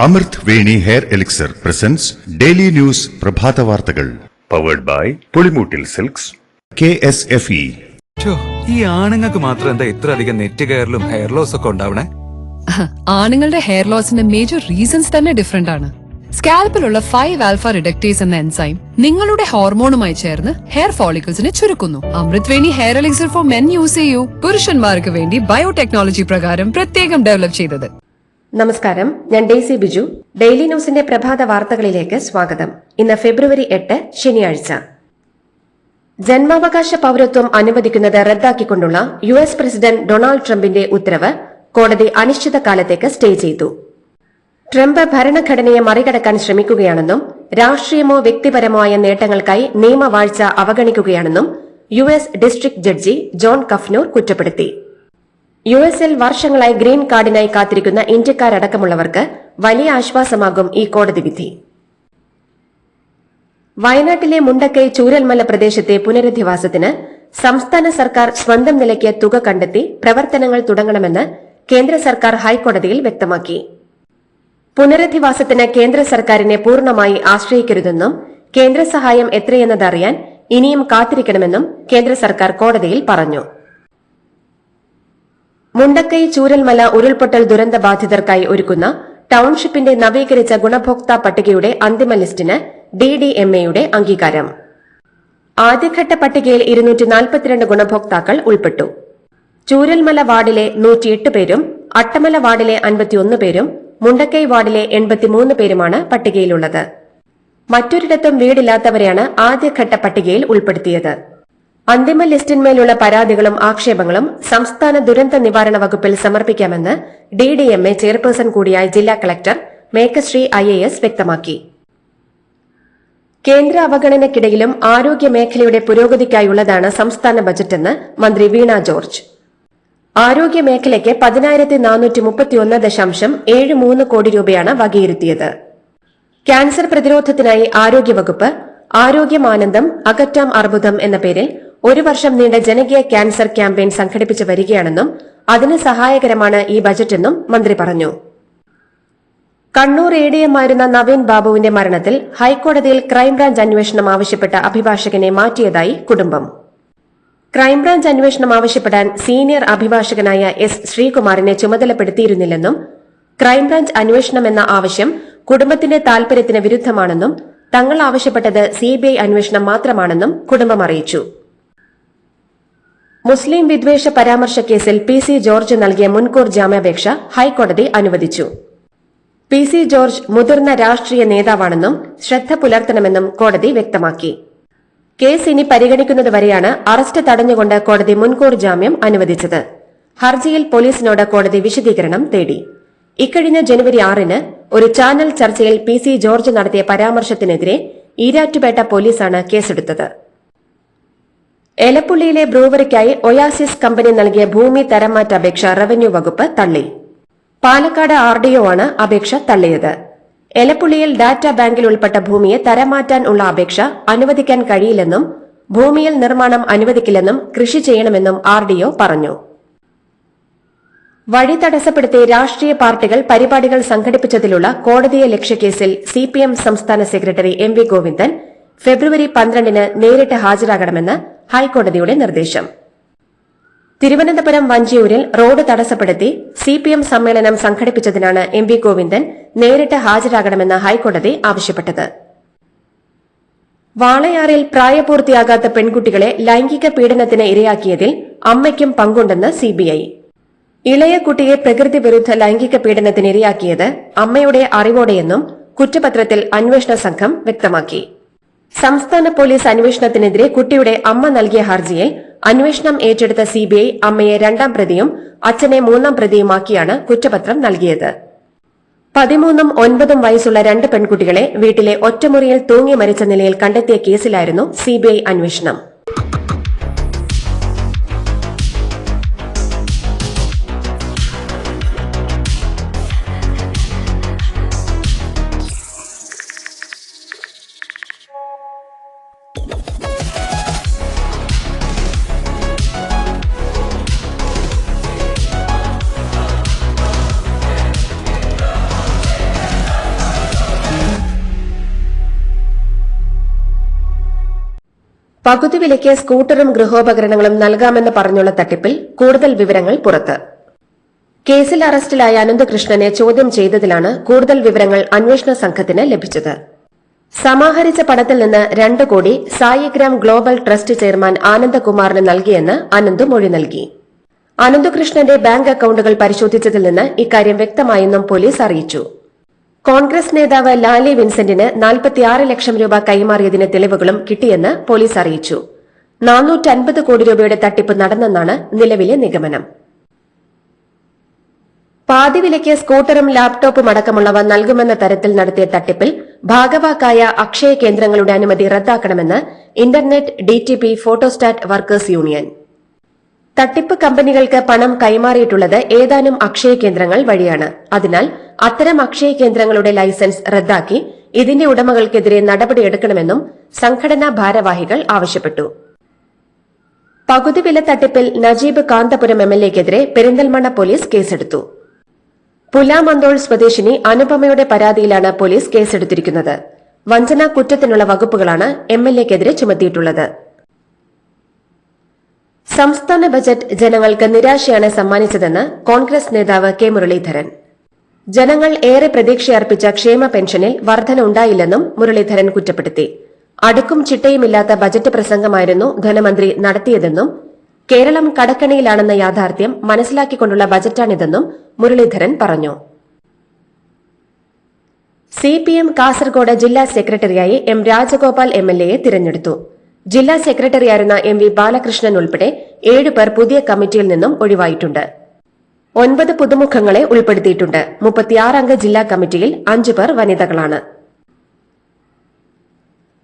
അമൃത് Veni hair elixir presents daily news പ്രഭാത വാർത്തകൾ powered by Pulimoottil silks KSFE. ഈ ആണുങ്ങൾക്ക് മാത്രം എന്താ ഇത്ര അധികം നെറ്റ് കെയറിലും ഹെയർ ലോസ് ഒക്കെ ഉണ്ടാവണേ? ആണുങ്ങളുടെ ഹെയർ ലോസിന്റെ മേജർ റീസൺസ് തന്നെ ഡിഫറെന്റ് ആണ്. സ്കാൽപ്പിലുള്ള 5 ആൽഫ റിഡക്ടേസ് എന്ന എൻസൈം നിങ്ങളുടെ ഹോർമോണുമായി ചേർന്ന് ഹെയർ ഫോളിക്കിൾസിനെ ചുരുക്കുന്നു. Amrut Veni hair elixir for men use ചെയ്യൂ. പുരുഷന്മാർക്ക് വേണ്ടി ബയോടെക്നോളജി പ്രകാരം പ്രത്യേകം ഡെവലപ്പ് ചെയ്തത്. നമസ്കാരം, ഞാൻ ഡെയ്സി ബിജു. ഡെയിലി ന്യൂസിന്റെ പ്രഭാത വാർത്തകളിലേക്ക് സ്വാഗതം. ഇന്ന് ഫെബ്രുവരി 8 ശനിയാഴ്ച. ജന്മാവകാശ പൌരത്വം അനുവദിക്കുന്നത് റദ്ദാക്കിക്കൊണ്ടുള്ള US പ്രസിഡന്റ് ഡൊണാൾഡ് ട്രംപിന്റെ ഉത്തരവ് കോടതി അനിശ്ചിതകാലത്തേക്ക് സ്റ്റേ ചെയ്തു. ട്രംപ് ഭരണഘടനയെ മറികടക്കാൻ ശ്രമിക്കുകയാണെന്നും രാഷ്ട്രീയമോ വ്യക്തിപരമോ ആയ നേട്ടങ്ങൾക്കായി നിയമവാഴ്ച അവഗണിക്കുകയാണെന്നും US ഡിസ്ട്രിക്ട് ജഡ്ജി ജോൺ കഫ്നൂർ കുറ്റപ്പെടുത്തി. US-ൽ വർഷങ്ങളായി ഗ്രീൻ കാർഡിനായി കാത്തിരിക്കുന്ന ഇന്ത്യക്കാരടക്കമുള്ളവർക്ക് വലിയ ആശ്വാസമാകും ഈ കോടതി വിധി. വയനാട്ടിലെ മുണ്ടക്കൈ ചൂരൽമല പ്രദേശത്തെ പുനരധിവാസത്തിന് സംസ്ഥാന സർക്കാർ സ്വന്തം നിലയ്ക്ക് തുക കണ്ടെത്തി പ്രവർത്തനങ്ങൾ തുടങ്ങണമെന്ന് കേന്ദ്ര സർക്കാർ ഹൈക്കോടതിയിൽ വ്യക്തമാക്കി. പുനരധിവാസത്തിന് കേന്ദ്ര സർക്കാരിനെ പൂർണ്ണമായി ആശ്രയിക്കരുതെന്നും കേന്ദ്ര സഹായം എത്രയെന്നതറിയാൻ ഇനിയും കാത്തിരിക്കണമെന്നും കേന്ദ്ര സർക്കാർ കോടതിയിൽ പറഞ്ഞു. മുണ്ടക്കൈ ചൂരൽമല ഉരുൾപൊട്ടൽ ദുരന്ത ബാധിതർക്കായി ഒരുക്കുന്ന ടൌൺഷിപ്പിന്റെ നവീകരിച്ച ഗുണഭോക്താ പട്ടികയുടെ അന്തിമ ലിസ്റ്റിന് DDMA-യുടെ അംഗീകാരം. ആദ്യഘട്ട പട്ടികയിൽ 242 ഗുണഭോക്താക്കൾ ഉൾപ്പെട്ടു. ചൂരൽമല വാർഡിലെ 108 പേരും അട്ടമല വാർഡിലെ 51 പേരും മുണ്ടക്കൈ വാർഡിലെ 83 പേരുമാണ് പട്ടികയിലുള്ളത്. മറ്റൊരിടത്തും വീടില്ലാത്തവരെയാണ് ആദ്യഘട്ട പട്ടികയിൽ ഉൾപ്പെടുത്തിയത്. അന്തിമ ലിസ്റ്റിന്മേലുള്ള പരാതികളും ആക്ഷേപങ്ങളും സംസ്ഥാന ദുരന്ത നിവാരണ വകുപ്പിൽ സമർപ്പിക്കാമെന്ന് DDMA ചെയർപേഴ്സൺ കൂടിയായ ജില്ലാ കളക്ടർ മേഘശ്രീ IAS വ്യക്തമാക്കി. കേന്ദ്ര അവഗണനയ്ക്കിടയിലും ആരോഗ്യ മേഖലയുടെ പുരോഗതിക്കായുള്ളതാണ് സംസ്ഥാന ബജറ്റെന്ന് മന്ത്രി വീണ ജോർജ്. ആരോഗ്യ മേഖലയ്ക്ക് 10,431.73 കോടി രൂപയാണ് വകയിരുത്തിയത്. ക്യാൻസർ പ്രതിരോധത്തിനായി ആരോഗ്യവകുപ്പ് ആരോഗ്യമാനന്ദം അകറ്റാം അർബുദം എന്ന പേരിൽ 1 വർഷം നീണ്ട ജനകീയ ക്യാൻസർ ക്യാമ്പയിൻ സംഘടിപ്പിച്ചു വരികയാണെന്നും അതിന് സഹായകരമാണ് ഈ ബജറ്റെന്നും മന്ത്രി പറഞ്ഞു. കണ്ണൂർ ADM ആയിരുന്ന നവീൻ ബാബുവിന്റെ മരണത്തിൽ ഹൈക്കോടതിയിൽ ക്രൈംബ്രാഞ്ച് അന്വേഷണം ആവശ്യപ്പെട്ട അഭിഭാഷകനെ മാറ്റിയതായി കുടുംബം. ക്രൈംബ്രാഞ്ച് അന്വേഷണം ആവശ്യപ്പെടാൻ സീനിയർ അഭിഭാഷകനായ S. ശ്രീകുമാറിനെ ചുമതലപ്പെടുത്തിയിരുന്നില്ലെന്നും ക്രൈംബ്രാഞ്ച് അന്വേഷണമെന്ന ആവശ്യം കുടുംബത്തിന്റെ താൽപര്യത്തിന് വിരുദ്ധമാണെന്നും തങ്ങൾ ആവശ്യപ്പെട്ടത് CBI അന്വേഷണം മാത്രമാണെന്നും കുടുംബം അറിയിച്ചു. മുസ്ലിം വിദ്വേഷ പരാമർശ കേസിൽ PC ജോർജ് നൽകിയ മുൻകൂർ ജാമ്യാപേക്ഷ ഹൈക്കോടതി അനുവദിച്ചു. PC ജോർജ് മുതിർന്ന രാഷ്ട്രീയ നേതാവാണെന്നും ശ്രദ്ധ പുലർത്തണമെന്നും കോടതി വ്യക്തമാക്കി. കേസ് ഇനി പരിഗണിക്കുന്നതുവരെയാണ് അറസ്റ്റ് തടഞ്ഞുകൊണ്ട് കോടതി മുൻകൂർ ജാമ്യം അനുവദിച്ചത്. ഹർജിയിൽ പോലീസിനോട് കോടതി വിശദീകരണം തേടി. ഇക്കഴിഞ്ഞ ജനുവരി 6-ന് ഒരു ചാനൽ ചർച്ചയിൽ PC ജോർജ് നടത്തിയ പരാമർശത്തിനെതിരെ ഈരാറ്റുപേട്ട പോലീസാണ് കേസെടുത്തത്. എലപ്പുള്ളിയിലെ ബ്രൂവറിക്കായി ഒയാസിസ് കമ്പനി നൽകിയ ഭൂമി തരംമാറ്റ അപേക്ഷ റവന്യൂ വകുപ്പ് തള്ളി. പാലക്കാട് RDO ആണ് അപേക്ഷ തള്ളിയത്. എലപ്പുള്ളിയിൽ ഡാറ്റാ ബാങ്കിൽ ഉൾപ്പെട്ട ഭൂമിയെ തരംമാറ്റാൻ ഉള്ള അപേക്ഷ അനുവദിക്കാൻ കഴിയില്ലെന്നും ഭൂമിയിൽ നിർമ്മാണം അനുവദിക്കില്ലെന്നും കൃഷി ചെയ്യണമെന്നും RDO പറഞ്ഞു. വഴി തടസ്സപ്പെടുത്തി രാഷ്ട്രീയ പാർട്ടികൾ പരിപാടികൾ സംഘടിപ്പിച്ചതിലുള്ള കോടതിയെ ലക്ഷ്യക്കേസിൽ CPM സംസ്ഥാന സെക്രട്ടറി MV ഗോവിന്ദൻ ഫെബ്രുവരി 12-ന് നേരിട്ട് ഹാജരാകണമെന്ന് ഹൈക്കോടതിയുടെ നിർദ്ദേശം. തിരുവനന്തപുരം വഞ്ചിയൂരിൽ റോഡ് തടസ്സപ്പെടുത്തി CPM സമ്മേളനം സംഘടിപ്പിച്ചതിനാണ് MV ഗോവിന്ദൻ നേരിട്ട് ഹാജരാകണമെന്ന് ഹൈക്കോടതി ആവശ്യപ്പെട്ടത്. വാളയാറിൽ പ്രായപൂർത്തിയാകാത്ത പെൺകുട്ടികളെ ലൈംഗിക പീഡനത്തിന് ഇരയാക്കിയതിൽ അമ്മയ്ക്കും പങ്കുണ്ടെന്ന് CBI. ഇളയ കുട്ടിയെ പ്രകൃതി വിരുദ്ധ ലൈംഗിക പീഡനത്തിന് ഇരയാക്കിയത് അമ്മയുടെ അറിവോടെയെന്നും കുറ്റപത്രത്തിൽ അന്വേഷണ സംഘം വ്യക്തമാക്കി. സംസ്ഥാന പോലീസ് അന്വേഷണത്തിനെതിരെ കുട്ടിയുടെ അമ്മ നൽകിയ ഹർജിയിൽ അന്വേഷണം ഏറ്റെടുത്ത CBI അമ്മയെ 2ാം പ്രതിയും അച്ഛനെ 3ാം പ്രതിയുമാക്കിയാണ് കുറ്റപത്രം നൽകിയത്. 13ഉം 9ഉം വയസ്സുള്ള 2 പെൺകുട്ടികളെ വീട്ടിലെ ഒറ്റമുറിയിൽ തൂങ്ങി മരിച്ച നിലയിൽ കണ്ടെത്തിയ കേസിലായിരുന്നു CBI അന്വേഷണം. പകുതി വിലയ്ക്ക് സ്കൂട്ടറും ഗൃഹോപകരണങ്ങളും നൽകാമെന്ന് പറഞ്ഞുള്ള തട്ടിപ്പിൽ കൂടുതൽ വിവരങ്ങൾ പുറത്ത്. കേസിൽ അറസ്റ്റിലായ അനന്തകൃഷ്ണനെ ചോദ്യം ചെയ്തതിലാണ് കൂടുതൽ വിവരങ്ങൾ അന്വേഷണ സംഘത്തിന് ലഭിച്ചത്. സമാഹരിച്ച പണത്തിൽ നിന്ന് 2 കോടി സായിഗ്രാം ഗ്ലോബൽ ട്രസ്റ്റ് ചെയർമാൻ ആനന്ദകുമാറിന് നൽകിയെന്ന് അനന്ത് മൊഴി നൽകി. അനന്തകൃഷ്ണന്റെ ബാങ്ക് അക്കൌണ്ടുകൾ പരിശോധിച്ചതിൽ നിന്ന് ഇക്കാര്യം വ്യക്തമായെന്നും പോലീസ് അറിയിച്ചു. കോൺഗ്രസ് നേതാവ് ലാലി വിൻസെന്റിന് 46 ലക്ഷം രൂപ കൈമാറിയതിന് തെളിവുകളും കിട്ടിയെന്ന് പോലീസ് അറിയിച്ചു. 450 കോടി രൂപയുടെ തട്ടിപ്പ് നടന്നെന്നാണ് നിലവിലെ നിഗമനം. പാതിവിലയ്ക്ക് സ്കൂട്ടറും ലാപ്ടോപ്പും അടക്കമുള്ളവ നൽകുമെന്ന തരത്തിൽ നടത്തിയ തട്ടിപ്പിൽ ഭാഗവാക്കായ അക്ഷയ കേന്ദ്രങ്ങളുടെ അനുമതി റദ്ദാക്കണമെന്ന് internet DTP photostat workers union. തട്ടിപ്പ് കമ്പനികൾക്ക് പണം കൈമാറിയിട്ടുള്ളത് ഏതാനും അക്ഷയ കേന്ദ്രങ്ങൾ വഴിയാണ്. അതിനാൽ അത്തരം അക്ഷയ കേന്ദ്രങ്ങളുടെ ലൈസൻസ് റദ്ദാക്കി ഇതിന്റെ ഉടമകൾക്കെതിരെ നടപടിയെടുക്കണമെന്നും സംഘടനാ ഭാരവാഹികൾ ആവശ്യപ്പെട്ടു. പകുതി വില തട്ടിപ്പിൽ നജീബ് കാന്തപുരം എംഎൽഎക്കെതിരെ പെരിന്തൽമണ്ണ പോലീസ് കേസെടുത്തു. പുലാമന്തോൾ സ്വദേശിനി അനുപമയുടെ പരാതിയിലാണ് പോലീസ് കേസെടുത്തിരിക്കുന്നത്. വഞ്ചനാ കുറ്റത്തിനുള്ള വകുപ്പുകളാണ് എംഎൽഎക്കെതിരെ ചുമത്തിയിട്ടുള്ളത്. സംസ്ഥാന ബജറ്റ് ജനങ്ങൾക്ക് നിരാശയാണ് സമ്മാനിച്ചതെന്ന് കോൺഗ്രസ് നേതാവ് കെ മുരളീധരൻ. ജനങ്ങൾ ഏറെ പ്രതീക്ഷയർപ്പിച്ച ക്ഷേമ പെൻഷനിൽ വർധന ഉണ്ടായില്ലെന്നും മുരളീധരൻ കുറ്റപ്പെടുത്തി. അടുക്കും ചിട്ടയുമില്ലാത്ത ബജറ്റ് പ്രസംഗമായിരുന്നു ധനമന്ത്രി നടത്തിയതെന്നും കേരളം കടക്കണിയിലാണെന്ന യാഥാർത്ഥ്യം മനസ്സിലാക്കിക്കൊണ്ടുള്ള ബജറ്റാണിതെന്നും മുരളീധരൻ പറഞ്ഞു. സിപിഎം കാസർഗോഡ് ജില്ലാ സെക്രട്ടറിയായി എം രാജഗോപാൽ എംഎൽഎയെ തിരഞ്ഞെടുത്തു. ജില്ലാ സെക്രട്ടറിയായിരുന്ന എം വി ബാലകൃഷ്ണൻ ഉൾപ്പെടെ 7 പേർ പുതിയ കമ്മിറ്റിയിൽ നിന്നും ഒഴിവായിട്ടുണ്ട്. 9 പുതുമുഖങ്ങളെ ഉൾപ്പെടുത്തിയിട്ടുണ്ട്. 36 അംഗ ജില്ലാ കമ്മിറ്റിയിൽ 5 പേർ വനിതകളാണ്.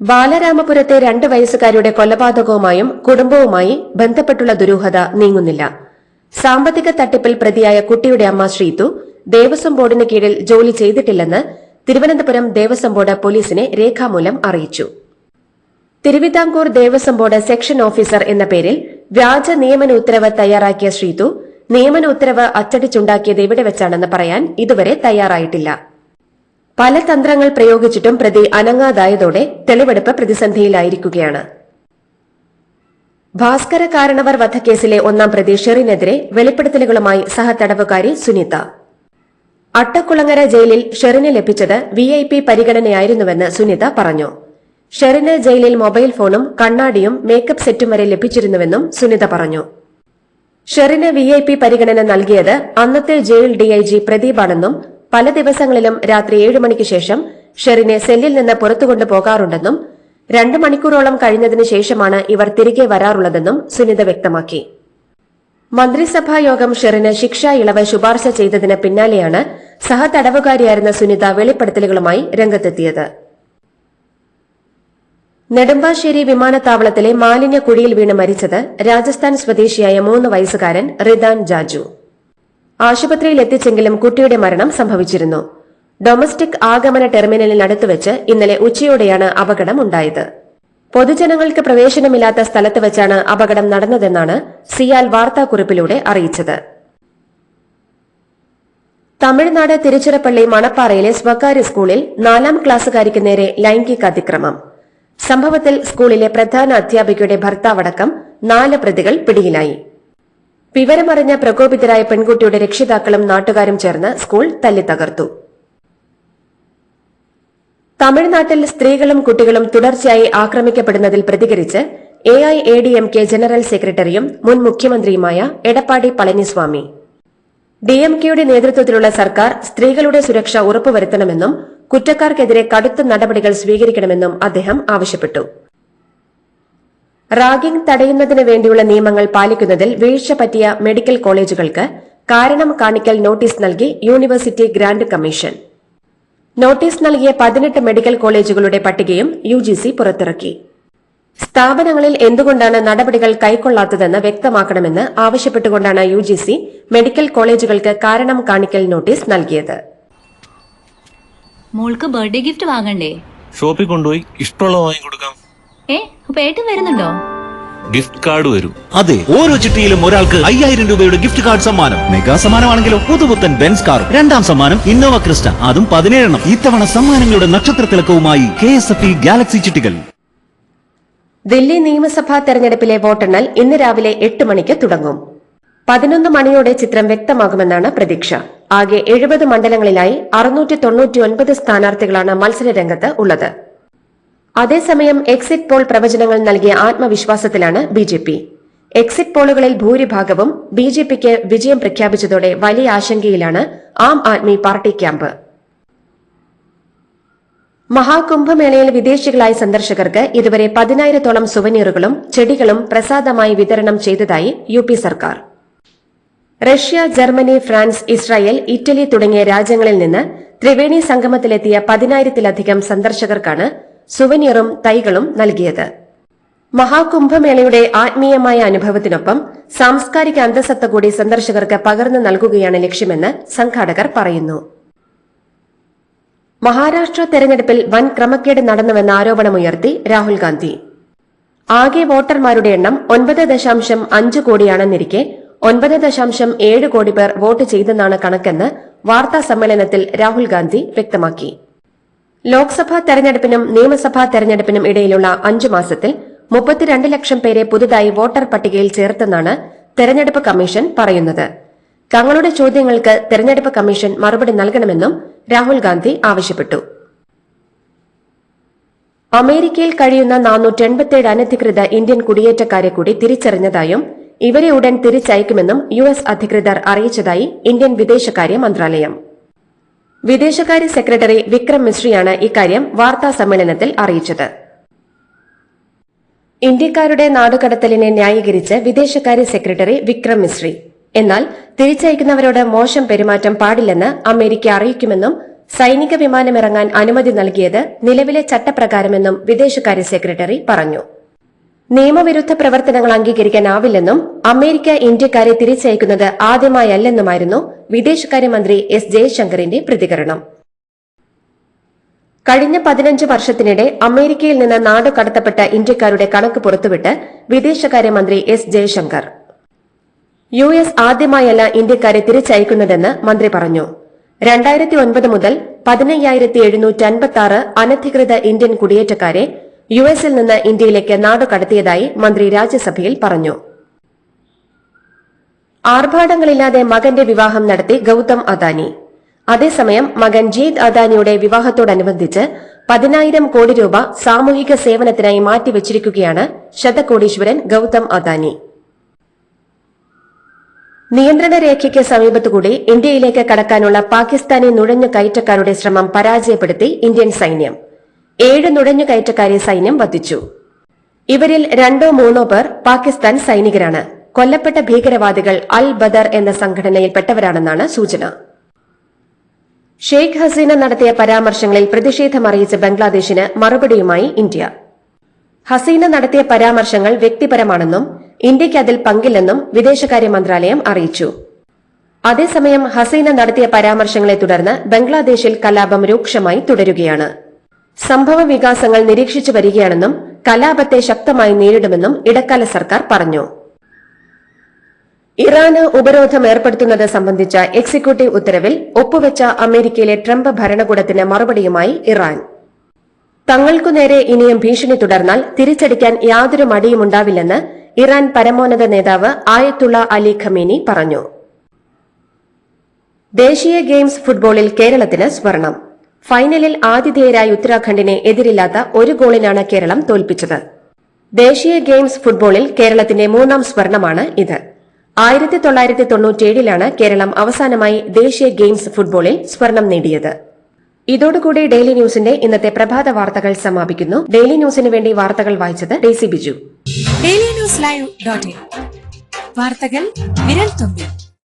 ബാലരാമപുരത്തെ 2 വയസ്സുകാരുടെ കൊലപാതകവുമായും കുടുംബവുമായി ബന്ധപ്പെട്ടുള്ള ദുരൂഹത നീങ്ങുന്നില്ല. സാമ്പത്തിക തട്ടിപ്പിൽ പ്രതിയായ കുട്ടിയുടെ അമ്മ ശ്രീതു ദേവസ്വം ബോർഡിന് കീഴിൽ ജോലി ചെയ്തിട്ടില്ലെന്ന് തിരുവനന്തപുരം ദേവസ്വം ബോർഡ് പോലീസിനെ രേഖാമൂലം അറിയിച്ചു. Thiruvithamkoor Devaswom board section officer എന്ന പേരിൽ വ്യാജ നിയമന ഉത്തരവ് തയ്യാറാക്കിയ ശ്രീതു നിയമന ഉത്തരവ് അച്ചടിച്ചുണ്ടാക്കിയത് എവിടെ വെച്ചാണെന്ന് പറയാൻ ഇതുവരെ തയ്യാറായിട്ടില്ല. പല തന്ത്രങ്ങൾ പ്രയോഗിച്ചിട്ടും പ്രതി അനങ്ങാതായതോടെ തെളിവെടുപ്പ് പ്രതിസന്ധിയിലായിരിക്കുകയാണ്. ഭാസ്കര കാരണവർ വധക്കേസിലെ 1-ാം പ്രതി ഷെറിനെതിരെ വെളിപ്പെടുത്തലുകളുമായി സഹതടവുകാരി സുനിത. അട്ടക്കുളങ്ങര ജയിലിൽ ഷെറിന് ലഭിച്ചത് വിഐപി പരിഗണനയായിരുന്നുവെന്ന് സുനിത പറഞ്ഞു. ഷെറിന് ജയിലിൽ മൊബൈൽ ഫോണും കണ്ണാടിയും മേക്കപ്പ് സെറ്റും വരെ ലഭിച്ചിരുന്നുവെന്നും സുനിത പറഞ്ഞു. ഷെറിന് വിഐപി പരിഗണന നൽകിയത് അന്നത്തെ ജയിൽ ഡിഐജി പ്രദീപാണെന്നും പല ദിവസങ്ങളിലും രാത്രി 7 മണിക്ക് ശേഷം ഷെറിനെ സെല്ലിൽ നിന്ന് പുറത്തുകൊണ്ടു പോകാറുണ്ടെന്നും 2 മണിക്കൂറോളം കഴിഞ്ഞതിനു ശേഷമാണ് ഇവർ തിരികെ വരാറുള്ളതെന്നും സുനിത വ്യക്തമാക്കി. മന്ത്രിസഭാ യോഗം ഷെറിന് ശിക്ഷാ ഇളവ് ശുപാർശ ചെയ്തതിന് പിന്നാലെയാണ് സഹതടവുകാരിയായിരുന്ന സുനിത വെളിപ്പെടുത്തലുകളുമായി രംഗത്തെത്തിയത്. നെടുമ്പാശ്ശേരി വിമാനത്താവളത്തിലെ മാലിന്യ കുഴിയിൽ വീണ് മരിച്ചത് രാജസ്ഥാൻ സ്വദേശിയായ 3 വയസ്സുകാരൻ റിദാൻ ജാജു. ആശുപത്രിയിൽ എത്തിച്ചെങ്കിലും കുട്ടിയുടെ മരണം സംഭവിച്ചിരുന്നു. ഡൊമസ്റ്റിക് ആഗമന ടെർമിനലിനടുത്തുവച്ച് ഇന്നലെ ഉച്ചയോടെയാണ് അപകടമുണ്ടായത്. പൊതുജനങ്ങൾക്ക് പ്രവേശനമില്ലാത്ത സ്ഥലത്ത് വെച്ചാണ് അപകടം നടന്നതെന്നാണ് സിയാൽ വാർത്താക്കുറിപ്പിലൂടെ അറിയിച്ചത്. തമിഴ്നാട് തിരുച്ചിറപ്പള്ളി മണപ്പാറയിലെ സ്വകാര്യ സ്കൂളിൽ 4-ാം ക്ലാസ്സുകാരിക്ക് നേരെ ലൈംഗിക അതിക്രമം. സംഭവത്തിൽ സ്കൂളിലെ പ്രധാന അധ്യാപികയുടെ ഭർത്താവടക്കം 4 പ്രതികൾ പിടിയിലായി. വിവരമറിഞ്ഞ പ്രകോപിതരായ പെൺകുട്ടിയുടെ രക്ഷിതാക്കളും നാട്ടുകാരും ചേർന്ന് സ്കൂൾ തല്ലിത്തകർത്തു. തമിഴ്നാട്ടിൽ സ്ത്രീകളും കുട്ടികളും തുടർച്ചയായി ആക്രമിക്കപ്പെടുന്നതിൽ പ്രതികരിച്ച് എഐഎഡിഎംകെ ജനറൽ സെക്രട്ടറിയും മുൻ മുഖ്യമന്ത്രിയുമായ എടപ്പാടി പളനിസ്വാമി. ഡിഎംകെയുടെ നേതൃത്വത്തിലുള്ള സർക്കാർ സ്ത്രീകളുടെ സുരക്ഷ ഉറപ്പുവരുത്തണമെന്നും കുറ്റക്കാർക്കെതിരെ കടുത്ത നടപടികൾ സ്വീകരിക്കണമെന്നും അദ്ദേഹം ആവശ്യപ്പെട്ടു. റാഗിംഗ് തടയുന്നതിന് വേണ്ടിയുള്ള നിയമങ്ങൾ പാലിക്കുന്നതിൽ വീഴ്ച പറ്റിയ മെഡിക്കൽ കോളേജുകൾക്ക് കാരണം കാണിക്കൽ നോട്ടീസ് നൽകി യൂണിവേഴ്സിറ്റി ഗ്രാന്റ് കമ്മീഷൻ. നോട്ടീസ് നൽകിയ 18 മെഡിക്കൽ കോളേജുകളുടെ പട്ടികയും യുജിസി പുറത്തിറക്കി. സ്ഥാപനങ്ങളിൽ എന്തുകൊണ്ടാണ് നടപടികൾ കൈക്കൊള്ളാത്തതെന്ന് വ്യക്തമാക്കണമെന്ന് ആവശ്യപ്പെട്ടുകൊണ്ടാണ് യുജിസി മെഡിക്കൽ കോളേജുകൾക്ക് കാരണം കാണിക്കൽ നോട്ടീസ് നൽകിയത്. മോൾക്ക് ബർത്ത്ഡേ ഗിഫ്റ്റ് വാങ്ങണ്ടേ? ഷോപ്പിൽ കൊണ്ടുപോയി ഇഷ്ടമുള്ള വാങ്ങി കൊടുക്കാം. അപ്പൊ ഏട്ടൻ വരുന്നുണ്ടോ? ഗിഫ്റ്റ് കാർഡ് വരും. അതെ, ഓരോ ചിട്ടിയിലും ഒരാൾക്ക് 5000 രൂപയുടെ ഗിഫ്റ്റ് കാർഡ് സമ്മാനം. മെഗാ സമ്മാനമാണെങ്കിലോ പുതുപുത്തൻ ബെൻസ് കാർ. 2-ാം സമ്മാനം ഇന്നോവ ക്രിസ്റ്റ, അതും 17 എണ്ണം. ഇത്തവണ സമ്മാനങ്ങളുടെ നക്ഷത്ര തിളക്കവുമായി KSFE ഗാലക്സി ചിട്ടികൾ. ദില്ലി നിയമസഭാ തെരഞ്ഞെടുപ്പിലെ വോട്ടെണ്ണൽ ഇന്ന് രാവിലെ 8 മണിക്ക് തുടങ്ങും. 11 മണിയോടെ ചിത്രം വ്യക്തമാകുമെന്നാണ് പ്രതീക്ഷ. ആകെ 70 മണ്ഡലങ്ങളിലായി 699 സ്ഥാനാർത്ഥികളാണ് മത്സരരംഗത്ത് ഉള്ളത്. അതേസമയം എക്സിറ്റ് പോൾ പ്രവചനങ്ങൾ നൽകിയ ആത്മവിശ്വാസത്തിലാണ് ബിജെപി. എക്സിറ്റ് പോളുകളിൽ ഭൂരിഭാഗവും ബിജെപിക്ക് വിജയം പ്രഖ്യാപിച്ചതോടെ വലിയ ആശങ്കയിലാണ് ആം ആദ്മി പാർട്ടി ക്യാമ്പ്. മഹാകുംഭമേളയിൽ വിദേശികളായ സന്ദർശകർക്ക് ഇതുവരെ 10,000-ഓളം സുവനീറുകളും ചെടികളും പ്രസാദമായി വിതരണം ചെയ്തതായി UP സർക്കാർ. Russia, Germany, France, Israel, Italy തുടങ്ങിയ രാജ്യങ്ങളിൽ നിന്ന് ത്രിവേണി സംഗമത്തിലെത്തിയ 10,000-ലധികം സന്ദർശകർക്കാണ് സുവനീറും തൈകളും നൽകിയത്. മഹാകുംഭമേളയുടെ ആത്മീയമായ അനുഭവത്തിനൊപ്പം സാംസ്കാരിക അന്തസത്ത കൂടി സന്ദർശകർക്ക് പകർന്നു നൽകുകയാണ് ലക്ഷ്യമെന്ന് സംഘാടകർ പറയുന്നു. മഹാരാഷ്ട്ര തെരഞ്ഞെടുപ്പിൽ വൻ ക്രമക്കേട് നടന്നുവെന്ന ആരോപണമുയർത്തി രാഹുൽ ഗാന്ധി. ആകെ വോട്ടർമാരുടെ എണ്ണം 9.5 കോടിയാണെന്നിരിക്കെ 9.7 കോടി പേർ വോട്ട് ചെയ്തെന്നാണ് കണക്കെന്ന് വാർത്താ സമ്മേളനത്തിൽ രാഹുൽ ഗാന്ധി വ്യക്തമാക്കി. ലോക്സഭാ തെരഞ്ഞെടുപ്പിനും നിയമസഭാ തെരഞ്ഞെടുപ്പിനും ഇടയിലുള്ള 5 മാസത്തിൽ 32 ലക്ഷം പേരെ പുതുതായി വോട്ടർ പട്ടികയിൽ ചേർത്തെന്നാണ് തെരഞ്ഞെടുപ്പ് കമ്മീഷൻ പറയുന്നത്. തങ്ങളുടെ ചോദ്യങ്ങൾക്ക് തെരഞ്ഞെടുപ്പ് കമ്മീഷൻ മറുപടി നൽകണമെന്നും രാഹുൽ ഗാന്ധി ആവശ്യപ്പെട്ടു. അമേരിക്കയിൽ കഴിയുന്ന 487 അനധികൃത ഇന്ത്യൻ കുടിയേറ്റക്കാരെ കൂടി തിരിച്ചറിഞ്ഞതായും ഇവരെ ഉടൻ തിരിച്ചയക്കുമെന്നും US അധികൃതർ അറിയിച്ചതായി ഇന്ത്യൻ വിദേശകാര്യ മന്ത്രാലയം. വിദേശകാര്യ സെക്രട്ടറി വിക്രം മിശ്രിയാണ് ഇക്കാര്യം വാർത്താ സമ്മേളനത്തിൽ അറിയിച്ചത്. ഇന്ത്യക്കാരുടെ നാടുകടത്തലിനെ ന്യായീകരിച്ച് വിദേശകാര്യ സെക്രട്ടറി വിക്രം മിശ്രി. എന്നാൽ തിരിച്ചയക്കുന്നവരോട് മോശം പെരുമാറ്റം പാടില്ലെന്ന് അമേരിക്ക അറിയിക്കുമെന്നും സൈനിക വിമാനമിറങ്ങാൻ അനുമതി നൽകിയത് നിലവിലെ ചട്ടപ്രകാരമെന്നും വിദേശകാര്യ സെക്രട്ടറി പറഞ്ഞു. നിയമവിരുദ്ധ പ്രവർത്തനങ്ങൾ അംഗീകരിക്കാനാവില്ലെന്നും അമേരിക്ക ഇന്ത്യക്കാരെ തിരിച്ചയക്കുന്നത് ആദ്യമായല്ലെന്നുമായിരുന്നു വിദേശകാര്യമന്ത്രി S. ജയശങ്കറിന്റെ പ്രതികരണം. കഴിഞ്ഞ 15 വർഷത്തിനിടെ അമേരിക്കയിൽ നിന്ന് നാടുകടത്തപ്പെട്ട ഇന്ത്യക്കാരുടെ കണക്ക് പുറത്തുവിട്ട് വിദേശകാര്യമന്ത്രി S. ജയശങ്കർ. US ആദ്യമായല്ല ഇന്ത്യക്കാരെ തിരിച്ചയക്കുന്നതെന്ന് മന്ത്രി പറഞ്ഞു. 2009 മുതൽ 15,756 അനധികൃത ഇന്ത്യൻ കുടിയേറ്റക്കാരെ US-ൽ നിന്ന് ഇന്ത്യയിലേക്ക് നാടുകടത്തിയതായി മന്ത്രി രാജ്യസഭയിൽ പറഞ്ഞു. ആർഭാടങ്ങളില്ലാതെ മകന്റെ വിവാഹം നടത്തി ഗൌതം അദാനി. അതേസമയം മകൻ ജീത് അദാനിയുടെ വിവാഹത്തോടനുബന്ധിച്ച് 10,000 കോടി രൂപ സാമൂഹിക സേവനത്തിനായി മാറ്റിവച്ചിരിക്കുകയാണ് ശതകോടീശ്വരൻ ഗൌതം അദാനി. നിയന്ത്രണ രേഖയ്ക്ക് സമീപത്തുകൂടി ഇന്ത്യയിലേക്ക് കടക്കാനുള്ള പാകിസ്ഥാനി നുഴഞ്ഞുകയറ്റക്കാരുടെ ശ്രമം പരാജയപ്പെടുത്തി ഇന്ത്യൻ സൈന്യം. 7 നുഴഞ്ഞുകയറ്റക്കാരെ സൈന്യം വധിച്ചു. ഇവരിൽ 2-3 പേർ പാകിസ്ഥാൻ സൈനികരാണ്. കൊല്ലപ്പെട്ട ഭീകരവാദികൾ അൽ ബദർ എന്ന സംഘടനയിൽപ്പെട്ടവരാണെന്നാണ് സൂചന. ഷെയ്ഖ് ഹസീന നടത്തിയ പരാമർശങ്ങളിൽ പ്രതിഷേധമറിയിച്ച ബംഗ്ലാദേശിന് മറുപടിയുമായി ഇന്ത്യ. ഹസീന നടത്തിയ പരാമർശങ്ങൾ വ്യക്തിപരമാണെന്നും ഇന്ത്യയ്ക്ക് അതിൽ പങ്കില്ലെന്നും വിദേശകാര്യ മന്ത്രാലയം അറിയിച്ചു. അതേസമയം ഹസീന നടത്തിയ പരാമർശങ്ങളെ തുടർന്ന് ബംഗ്ലാദേശിൽ കലാപം രൂക്ഷമായി തുടരുകയാണ്. സംഭവ വികാസങ്ങൾ നിരീക്ഷിച്ചു വരികയാണെന്നും കലാപത്തെ ശക്തമായി നേരിടുമെന്നും ഇടക്കാല സർക്കാർ പറഞ്ഞു. ഇറാന് ഉപരോധം ഏർപ്പെടുത്തുന്നത് സംബന്ധിച്ച എക്സിക്യൂട്ടീവ് ഉത്തരവിൽ ഒപ്പുവെച്ച അമേരിക്കയിലെ ട്രംപ് ഭരണകൂടത്തിന് മറുപടിയുമായി ഇറാൻ. തങ്ങൾക്കു നേരെ ഇനിയും ഭീഷണി തുടർന്നാൽ തിരിച്ചടിക്കാൻ യാതൊരു മടിയുമുണ്ടാവില്ലെന്ന് ഇറാൻ പരമോന്നത നേതാവ് ആയത്തുള്ള അലി ഖമേനി പറഞ്ഞു. ദേശീയ ഗെയിംസ് ഫുട്ബോളിൽ കേരളത്തിന് സ്വർണം. ഫൈനലിൽ ആതിഥേയരായ ഉത്തരാഖണ്ഡിനെ എതിരില്ലാത്ത 1 ഗോളിനാണ് കേരളം തോൽപ്പിച്ചത്. ദേശീയ ഗെയിംസ് ഫുട്ബോളിൽ കേരളത്തിന്റെ 3ാം സ്വർണമാണ് ഇത്. 1997-ലാണ് കേരളം അവസാനമായി ദേശീയ ഗെയിംസ് ഫുട്ബോളിൽ സ്വർണം നേടിയത്. ഇതോടുകൂടി ഡെയിലി ന്യൂസിന്റെ ഇന്നത്തെ പ്രഭാത വാർത്തകൾ സമാപിക്കുന്നു. ഡെയിലി ന്യൂസിന് വേണ്ടി വാർത്തകൾ വായിച്ചത് ഡെയ്സി ബിജു. DailyNewsLive.in വാർത്തകൾ വിരൽ തുമ്പിൽ.